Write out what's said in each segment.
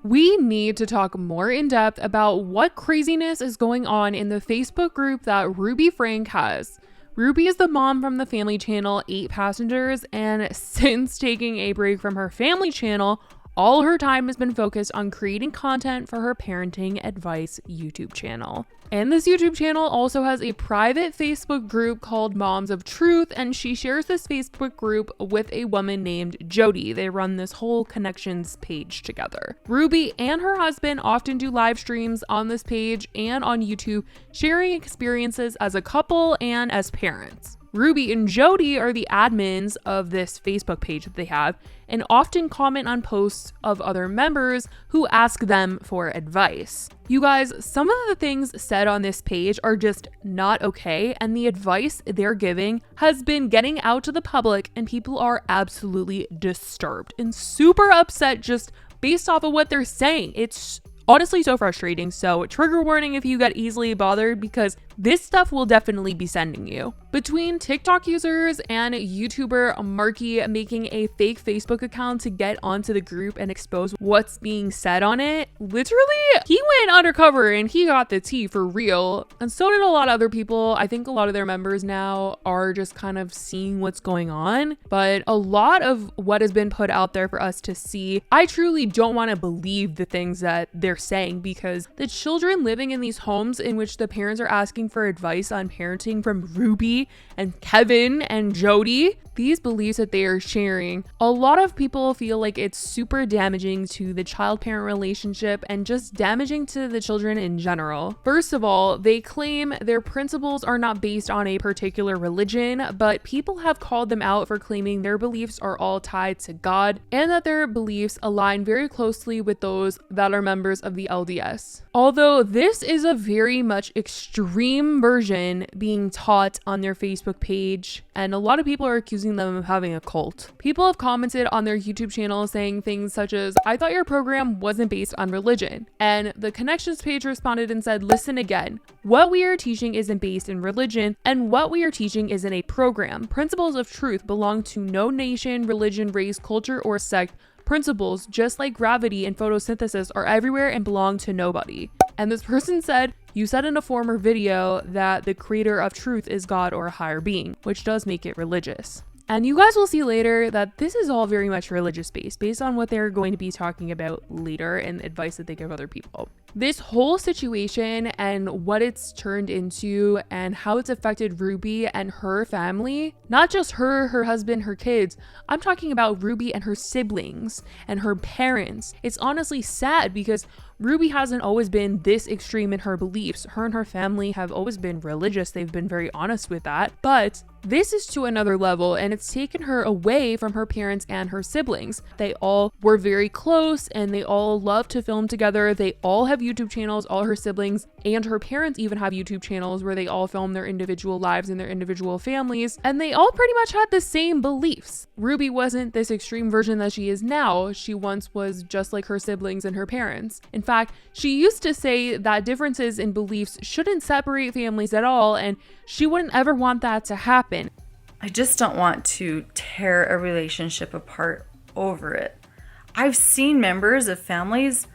We need to talk more in depth about what craziness is going on in the Facebook group that Ruby Frank has. Ruby is the mom from the family channel 8 Passengers, and since taking a break from her family channel, all her time has been focused on creating content for her parenting advice YouTube channel. And this YouTube channel also has a private Facebook group called Moms of Truth, and she shares this Facebook group with a woman named Jody. They run this whole connections page together. Ruby and her husband often do live streams on this page and on YouTube, sharing experiences as a couple and as parents. Ruby and Jody are the admins of this Facebook page that they have and often comment on posts of other members who ask them for advice. You guys, some of the things said on this page are just not okay, and the advice they're giving has been getting out to the public, and people are absolutely disturbed and super upset just based off of what they're saying. It's honestly so frustrating. So trigger warning if you get easily bothered, because this stuff will definitely be sending you. Between TikTok users and YouTuber Marky making a fake Facebook account to get onto the group and expose what's being said on it, literally, he went undercover and he got the tea for real. And so did a lot of other people. I think a lot of their members now are just kind of seeing what's going on. But a lot of what has been put out there for us to see, I truly don't want to believe the things that they're saying, because the children living in these homes in which the parents are asking for advice on parenting from Ruby and Kevin and Jody, these beliefs that they are sharing, a lot of people feel like it's super damaging to the child-parent relationship and just damaging to the children in general. First of all, they claim their principles are not based on a particular religion, but people have called them out for claiming their beliefs are all tied to God and that their beliefs align very closely with those that are members of the LDS. Although this is a very much extreme version being taught on their Facebook page, and a lot of people are accusing them of having a cult. People have commented on their YouTube channel saying things such as, "I thought your program wasn't based on religion." And the connections page responded and said, "Listen again. What we are teaching isn't based in religion, and what we are teaching isn't a program. Principles of truth belong to no nation, religion, race, culture, or sect. Principles, just like gravity and photosynthesis, are everywhere and belong to nobody." And this person said, "You said in a former video that the creator of truth is God or a higher being," which does make it religious. And you guys will see later that this is all very much religious based on what they're going to be talking about later and advice that they give other people. This whole situation and what it's turned into and how it's affected Ruby and her family, not just her, her husband, her kids. I'm talking about Ruby and her siblings and her parents. It's honestly sad because Ruby hasn't always been this extreme in her beliefs. Her and her family have always been religious. They've been very honest with that. But this is to another level, and it's taken her away from her parents and her siblings. They all were very close and they all love to film together. They all have YouTube channels, all her siblings and her parents even have YouTube channels where they all film their individual lives and their individual families. And they all pretty much had the same beliefs. Ruby wasn't this extreme version that she is now. She once was just like her siblings and her parents. In fact, she used to say that differences in beliefs shouldn't separate families at all, and she wouldn't ever want that to happen. I just don't want to tear a relationship apart over it. I've seen members of families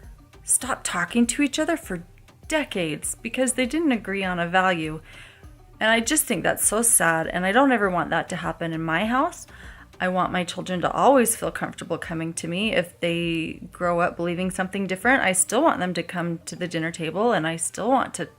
stop talking to each other for decades because they didn't agree on a value. And I just think that's so sad, and I don't ever want that to happen in my house. I want my children to always feel comfortable coming to me. If they grow up believing something different, I still want them to come to the dinner table, and I still want to,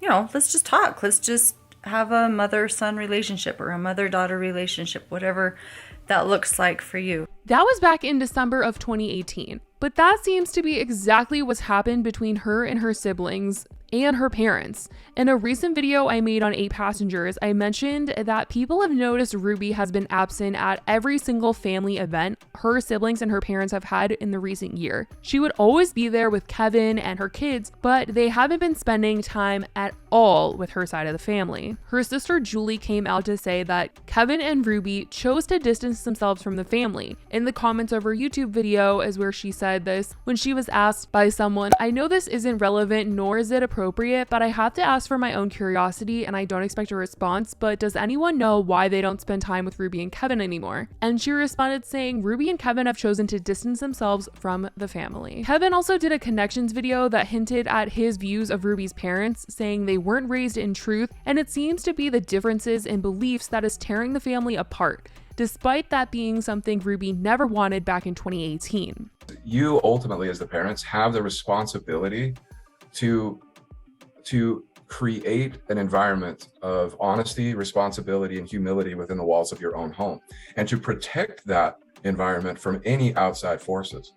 let's just talk. Let's just have a mother-son relationship or a mother-daughter relationship, whatever that looks like for you. That was back in December of 2018. But that seems to be exactly what's happened between her and her siblings and her parents. In a recent video I made on 8 Passengers, I mentioned that people have noticed Ruby has been absent at every single family event her siblings and her parents have had in the recent year. She would always be there with Kevin and her kids, but they haven't been spending time at all with her side of the family. Her sister Julie came out to say that Kevin and Ruby chose to distance themselves from the family. In the comments of her YouTube video is where she said this when she was asked by someone, "I know this isn't relevant nor is it appropriate, but I have to ask for my own curiosity and I don't expect a response, but does anyone know why they don't spend time with Ruby and Kevin anymore?" And she responded saying, "Ruby and Kevin have chosen to distance themselves from the family." Kevin also did a connections video that hinted at his views of Ruby's parents, saying they weren't raised in truth, and it seems to be the differences in beliefs that is tearing the family apart, despite that being something Ruby never wanted back in 2018. You ultimately, as the parents, have the responsibility to create an environment of honesty, responsibility, and humility within the walls of your own home, and to protect that environment from any outside forces.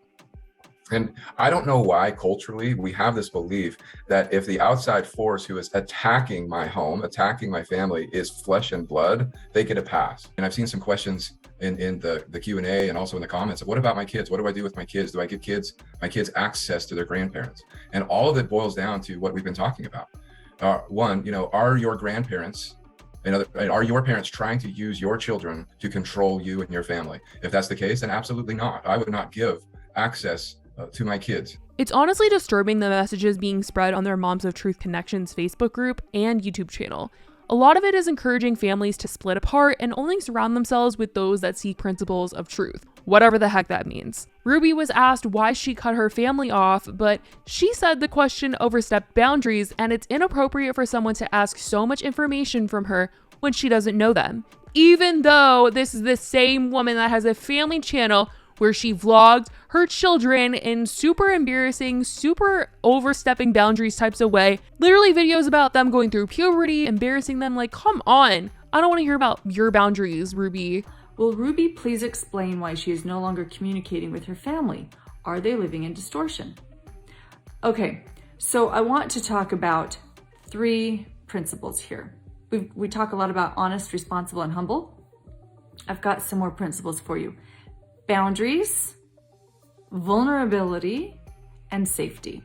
And I don't know why culturally we have this belief that if the outside force who is attacking my home, attacking my family is flesh and blood, they get a pass. And I've seen some questions in the Q&A and also in the comments of, what about my kids? What do I do with my kids? Do I give my kids access to their grandparents? And all of it boils down to what we've been talking about. One, are your grandparents and are your parents trying to use your children to control you and your family? If that's the case, then absolutely not. I would not give access to my kids. It's honestly disturbing the messages being spread on their Moms of Truth Connections Facebook group and YouTube channel. A lot of it is encouraging families to split apart and only surround themselves with those that seek principles of truth, whatever the heck that means. Ruby was asked why she cut her family off, but she said the question overstepped boundaries and it's inappropriate for someone to ask so much information from her when she doesn't know them. Even though this is the same woman that has a family channel where she vlogged her children in super embarrassing, super overstepping boundaries types of way. Literally videos about them going through puberty, embarrassing them. Like, come on. I don't want to hear about your boundaries, Ruby. Will Ruby please explain why she is no longer communicating with her family? Are they living in distortion? Okay, so I want to talk about 3 principles here. We talk a lot about honest, responsible, and humble. I've got some more principles for you. Boundaries, vulnerability, and safety.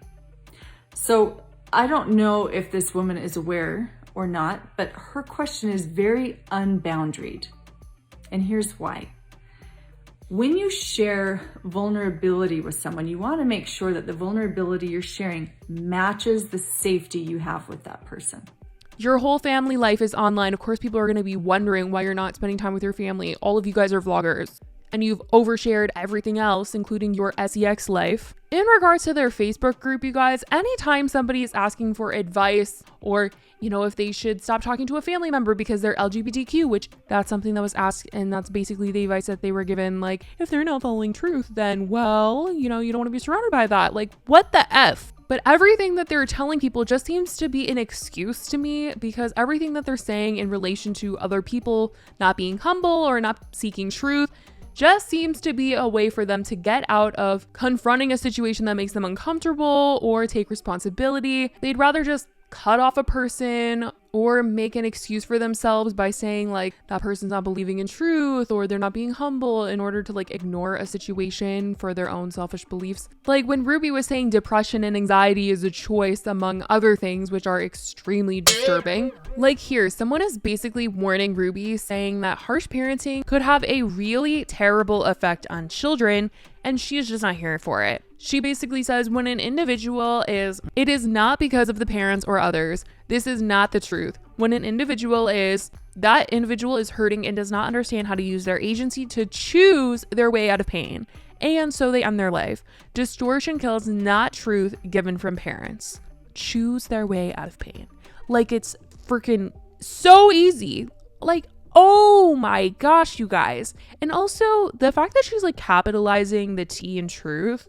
So I don't know if this woman is aware or not, but her question is very unboundaried. And here's why. When you share vulnerability with someone, you want to make sure that the vulnerability you're sharing matches the safety you have with that person. Your whole family life is online. Of course, people are going to be wondering why you're not spending time with your family. All of you guys are vloggers. And you've overshared everything else, including your sex life. In regards to their Facebook group, you guys, anytime somebody is asking for advice or, if they should stop talking to a family member because they're LGBTQ, which that's something that was asked, and that's basically the advice that they were given. Like, if they're not following truth, then, well, you don't want to be surrounded by that. Like, what the F? But everything that they're telling people just seems to be an excuse to me, because everything that they're saying in relation to other people not being humble or not seeking truth just seems to be a way for them to get out of confronting a situation that makes them uncomfortable or take responsibility. They'd rather just cut off a person or make an excuse for themselves by saying like that person's not believing in truth or they're not being humble in order to like ignore a situation for their own selfish beliefs. Like when Ruby was saying depression and anxiety is a choice among other things, which are extremely disturbing. Like here, someone is basically warning Ruby, saying that harsh parenting could have a really terrible effect on children, and she is just not here for it. She basically says when an individual it is not because of the parents or others. This is not the truth. When an individual that individual is hurting and does not understand how to use their agency to choose their way out of pain. And so they end their life. Distortion kills, not truth given from parents. Choose their way out of pain. Like it's freaking so easy. Like, oh my gosh, you guys. And also the fact that she's like capitalizing the T in truth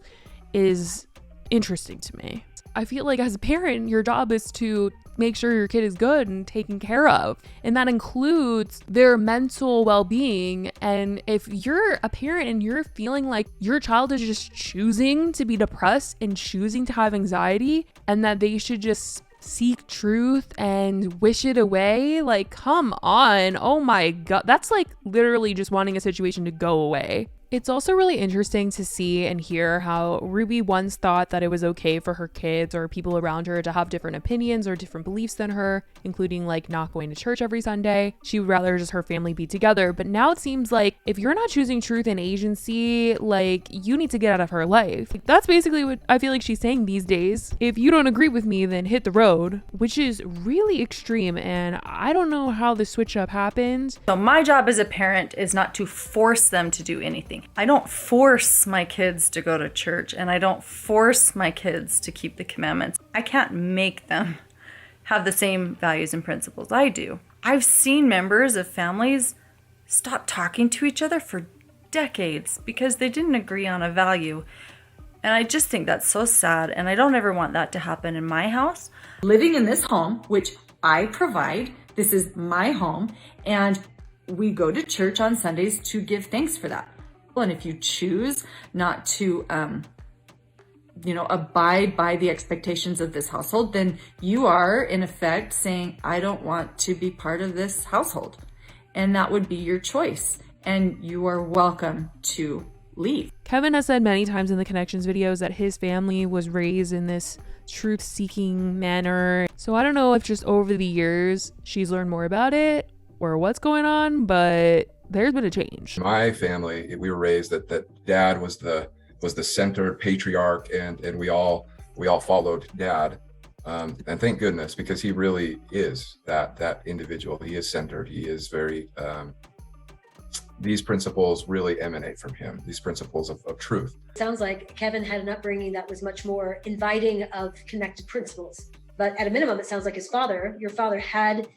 is interesting to me. I feel like as a parent, your job is to make sure your kid is good and taken care of. And that includes their mental well-being. And if you're a parent and you're feeling like your child is just choosing to be depressed and choosing to have anxiety and that they should just seek truth and wish it away, like, come on. Oh my God. That's like literally just wanting a situation to go away. It's also really interesting to see and hear how Ruby once thought that it was okay for her kids or people around her to have different opinions or different beliefs than her, including like not going to church every Sunday. She would rather just her family be together. But now it seems like if you're not choosing truth and agency, like you need to get out of her life. Like, that's basically what I feel like she's saying these days. If you don't agree with me, then hit the road, which is really extreme. And I don't know how the switch up happened. So my job as a parent is not to force them to do anything. I don't force my kids to go to church, and I don't force my kids to keep the commandments. I can't make them have the same values and principles I do. I've seen members of families stop talking to each other for decades because they didn't agree on a value. And I just think that's so sad, and I don't ever want that to happen in my house. Living in this home, which I provide, this is my home, and we go to church on Sundays to give thanks for that. And if you choose not to, abide by the expectations of this household, then you are in effect saying, I don't want to be part of this household. And that would be your choice. And you are welcome to leave. Kevin has said many times in the Connections videos that his family was raised in this truth-seeking manner. So I don't know if just over the years she's learned more about it or what's going on, but there's been a change. My family, we were raised that dad was the center patriarch, and we all followed dad. And thank goodness, because he really is that individual. He is centered. He is very, these principles really emanate from him, these principles of truth. Sounds like Kevin had an upbringing that was much more inviting of connected principles. But at a minimum, it sounds like your father had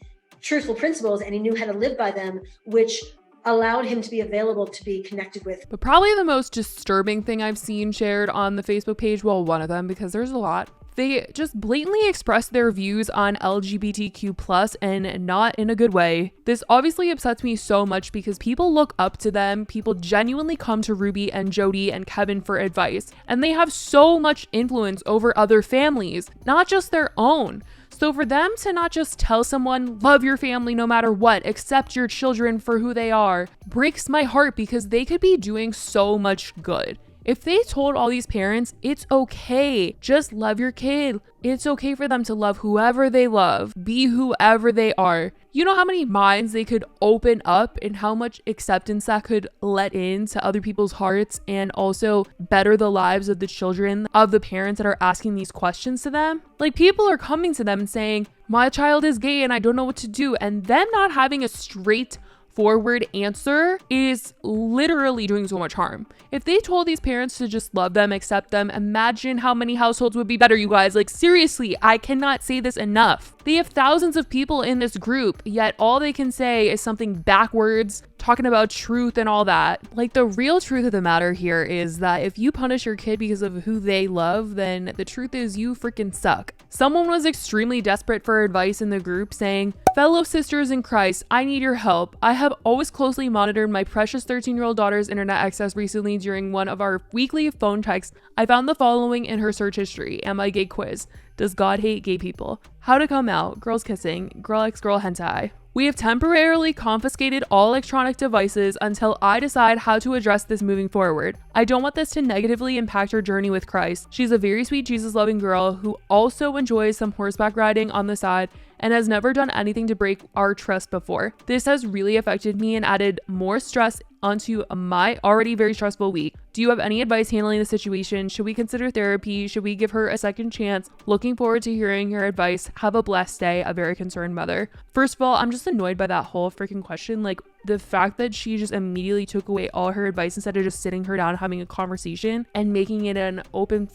truthful principles and he knew how to live by them, which allowed him to be available to be connected with. But probably the most disturbing thing I've seen shared on the Facebook page, well, one of them, because there's a lot, they just blatantly express their views on LGBTQ+ and not in a good way. This obviously upsets me so much because people look up to them. People genuinely come to Ruby and Jody and Kevin for advice, and they have so much influence over other families, not just their own. So for them to not just tell someone, love your family no matter what, accept your children for who they are, breaks my heart because they could be doing so much good. If they told all these parents, it's okay, just love your kid. It's okay for them to love whoever they love, be whoever they are. You know how many minds they could open up and how much acceptance that could let into other people's hearts and also better the lives of the children of the parents that are asking these questions to them? Like, people are coming to them and saying, my child is gay and I don't know what to do. And them not having a straightforward answer is literally doing so much harm. If they told these parents to just love them, accept them, imagine how many households would be better, you guys. Like, seriously, I cannot say this enough. They have thousands of people in this group, yet all they can say is something backwards, talking about truth and all that. Like, the real truth of the matter here is that if you punish your kid because of who they love, then the truth is you freaking suck. Someone was extremely desperate for advice in the group saying, fellow sisters in Christ, I need your help. I have always closely monitored my precious 13-year-old daughter's internet access. Recently, during one of our weekly phone checks, I found the following in her search history. Am I gay quiz? Does God hate gay people? How to come out? Girls kissing? Girl x girl hentai? We have temporarily confiscated all electronic devices until I decide how to address this moving forward. I don't want this to negatively impact her journey with Christ. She's a very sweet Jesus-loving girl who also enjoys some horseback riding on the side and has never done anything to break our trust before. This has really affected me and added more stress onto my already very stressful week. Do you have any advice handling the situation? Should we consider therapy? Should we give her a second chance? Looking forward to hearing your advice. Have a blessed day. A very concerned mother. First of all, I'm just annoyed by that whole freaking question. Like, the fact that she just immediately took away all her advice instead of just sitting her down, having a conversation and making it an open...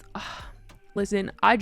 Listen, I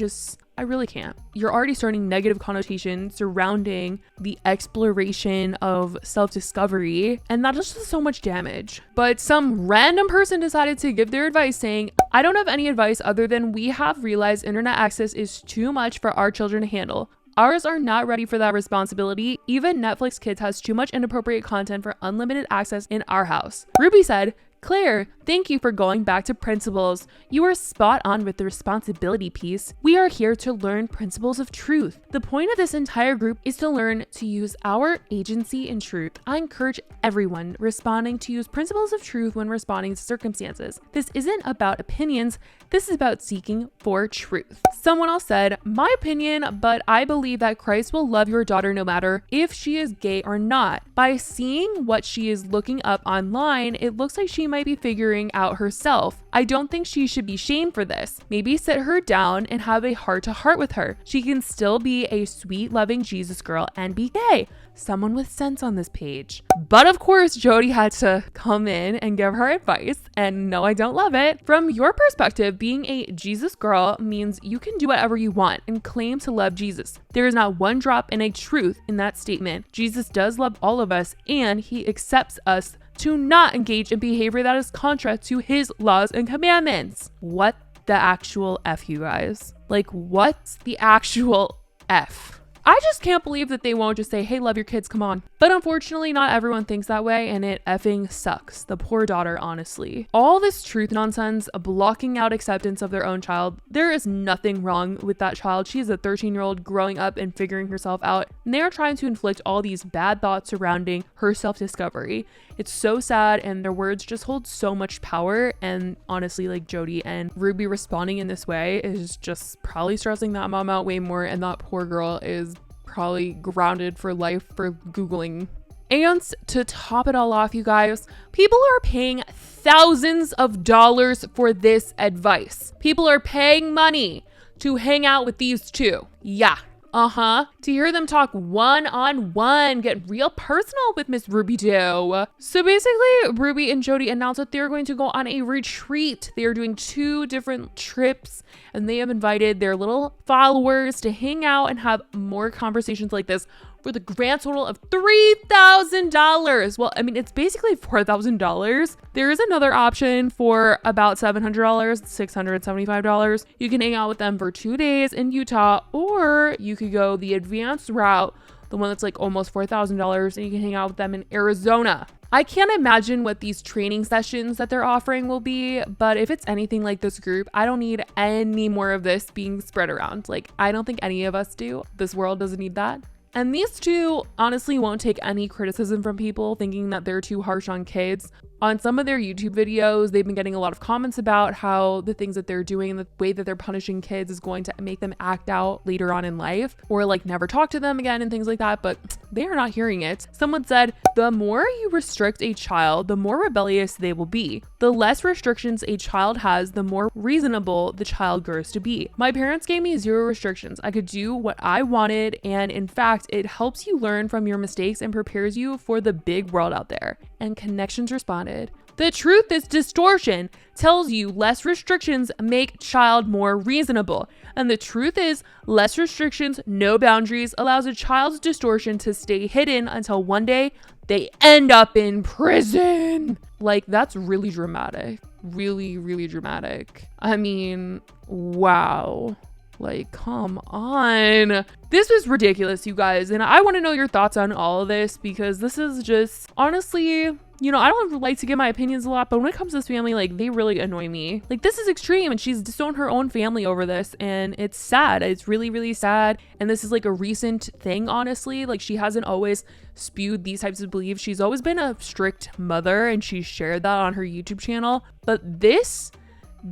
really can't. You're already starting negative connotations surrounding the exploration of self-discovery, and that just does so much damage. But some random person decided to give their advice saying, I don't have any advice other than we have realized internet access is too much for our children to handle. Ours are not ready for that responsibility. Even Netflix Kids has too much inappropriate content for unlimited access in our house. Ruby said, Claire, Thank you for going back to principles. You are spot on with the responsibility piece. We are here to learn principles of truth. The point of this entire group is to learn to use our agency in truth. I encourage everyone responding to use principles of truth when responding to circumstances. This isn't about opinions. This is about seeking for truth. Someone else said, my opinion, but I believe that Christ will love your daughter no matter if she is gay or not. By seeing what she is looking up online, it looks like she might be figuring out herself. I don't think she should be shamed for this. Maybe sit her down and have a heart-to-heart with her. She can still be a sweet, loving Jesus girl and be gay. Someone with sense on this page. But of course, Jody had to come in and give her advice. And no, I don't love it. From your perspective, being a Jesus girl means you can do whatever you want and claim to love Jesus. There is not one drop in a truth in that statement. Jesus does love all of us, and he accepts us to not engage in behavior that is contrary to his laws and commandments. What the actual F, you guys? Like, what's the actual F? I just can't believe that they won't just say, hey, love your kids, come on. But unfortunately, not everyone thinks that way, and it effing sucks. The poor daughter, honestly. All this truth nonsense, blocking out acceptance of their own child, there is nothing wrong with that child. She is a 13-year-old growing up and figuring herself out, and they are trying to inflict all these bad thoughts surrounding her self-discovery. It's so sad, and their words just hold so much power, and honestly, like Jody and Ruby responding in this way is just probably stressing that mom out way more, and that poor girl is probably grounded for life for Googling. And to top it all off, you guys, people are paying thousands of dollars for this advice. People are paying money to hang out with these two. Yeah. To hear them talk one-on-one, get real personal with Miss Ruby Doe. So basically, Ruby and Jody announced that they're going to go on a retreat. They are doing 2 different trips, and they have invited their little followers to hang out and have more conversations like this for the grand total of $3,000. Well, I mean, it's basically $4,000. There is another option for about $700, $675. You can hang out with them for 2 days in Utah, or you could go the advanced route, the one that's like almost $4,000, and you can hang out with them in Arizona. I can't imagine what these training sessions that they're offering will be, but if it's anything like this group, I don't need any more of this being spread around. Like, I don't think any of us do. This world doesn't need that. And these two honestly won't take any criticism from people thinking that they're too harsh on kids. On some of their YouTube videos, they've been getting a lot of comments about how the things that they're doing and the way that they're punishing kids is going to make them act out later on in life, or like never talk to them again and things like that, but they are not hearing it. Someone said, the more you restrict a child, the more rebellious they will be. The less restrictions a child has, the more reasonable the child grows to be. My parents gave me 0 restrictions. I could do what I wanted, and in fact, it helps you learn from your mistakes and prepares you for the big world out there. And Connections responded, the truth is distortion tells you less restrictions make child more reasonable. And the truth is less restrictions, no boundaries allows a child's distortion to stay hidden until one day they end up in prison. Like, that's really dramatic. Really, really dramatic. I mean, wow. Like, come on. This was ridiculous, you guys. And I want to know your thoughts on all of this, because this is just, honestly, you know, I don't like to give my opinions a lot, but when it comes to this family, like, they really annoy me. Like, this is extreme, and she's disowned her own family over this, and it's sad. It's really, really sad. And this is like a recent thing, honestly. Like, she hasn't always spewed these types of beliefs. She's always been a strict mother, and she shared that on her YouTube channel. But this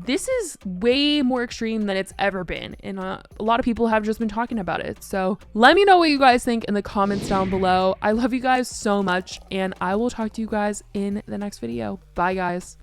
is way more extreme than it's ever been, and a lot of people have just been talking about it. So let me know what you guys think in the comments down below. I love you guys so much, and I will talk to you guys in the next video. Bye, guys.